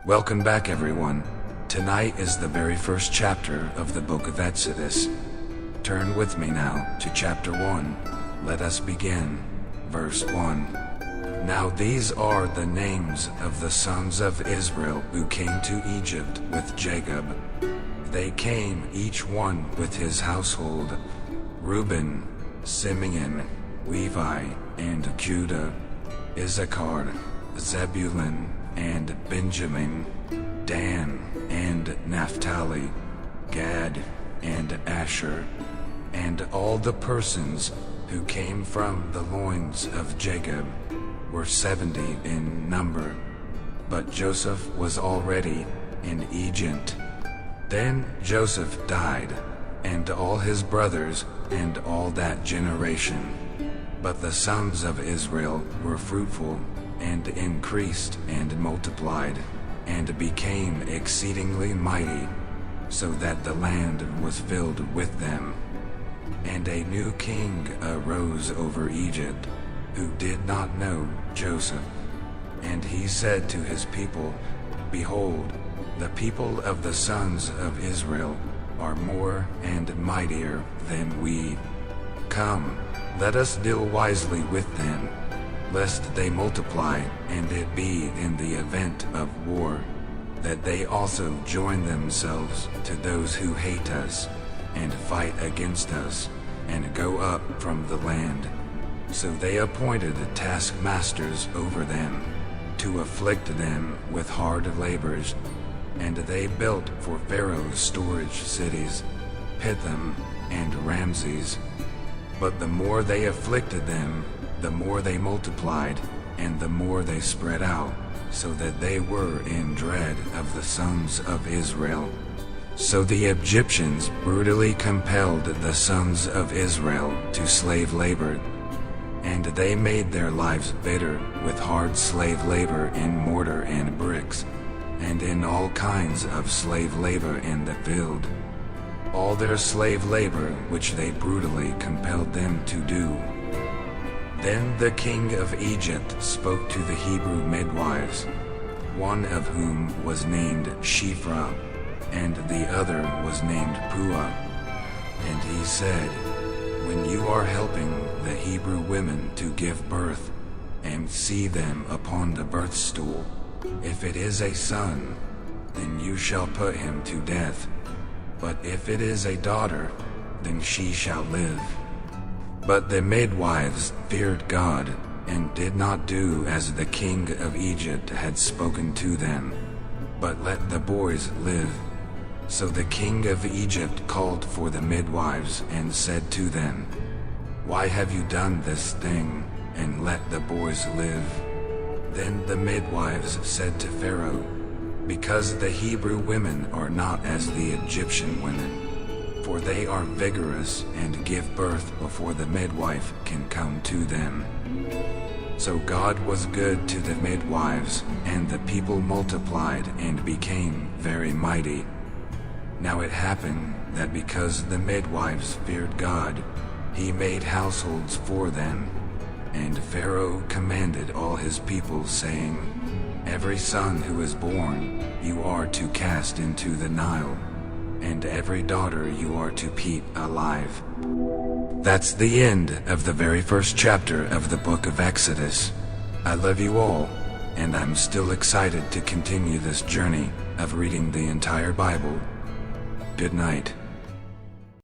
Welcome back, everyone. Tonight is the very first chapter of the book of Exodus. Turn with me now to chapter 1. Let us begin. Verse 1. Now these are the names of the sons of Israel who came to Egypt with Jacob. They came each one with his household: Reuben, Simeon, Levi, and Judah, Issachar, Zebulun, and Benjamin, Dan, and Naphtali, Gad, and Asher, and all the persons who came from the loins of Jacob were 70 in number. But Joseph was already in Egypt. Then Joseph died, and all his brothers, and all that generation. But the sons of Israel were fruitful, and increased, and multiplied, and became exceedingly mighty, so that the land was filled with them. And a new king arose over Egypt, who did not know Joseph. And he said to his people, Behold, the people of the sons of Israel are more and mightier than we. Come, let us deal wisely with them, lest they multiply, and it be in the event of war, that they also join themselves to those who hate us, and fight against us, and go up from the land. So they appointed taskmasters over them, to afflict them with hard labors. And they built for Pharaoh storage cities, Pithom and Ramses. But the more they afflicted them, the more they multiplied, and the more they spread out, so that they were in dread of the sons of Israel. So the Egyptians brutally compelled the sons of Israel to slave labor, and they made their lives bitter with hard slave labor in mortar and bricks, and in all kinds of slave labor in the field. All their slave labor which they brutally compelled them to do. Then the king of Egypt spoke to the Hebrew midwives, one of whom was named Shiphrah, and the other was named Puah. And he said, When you are helping the Hebrew women to give birth, and see them upon the birth stool, if it is a son, then you shall put him to death. But if it is a daughter, then she shall live. But the midwives feared God, and did not do as the king of Egypt had spoken to them, but let the boys live. So the king of Egypt called for the midwives, and said to them, Why have you done this thing, and let the boys live? Then the midwives said to Pharaoh, Because the Hebrew women are not as the Egyptian women, for they are vigorous and give birth before the midwife can come to them. So God was good to the midwives, and the people multiplied and became very mighty. Now it happened that because the midwives feared God, he made households for them. And Pharaoh commanded all his people, saying, Every son who is born you are to cast into the Nile, and every daughter you are to keep alive. That's the end of the very first chapter of the book of Exodus. I love you all, and I'm still excited to continue this journey of reading the entire Bible. Good night.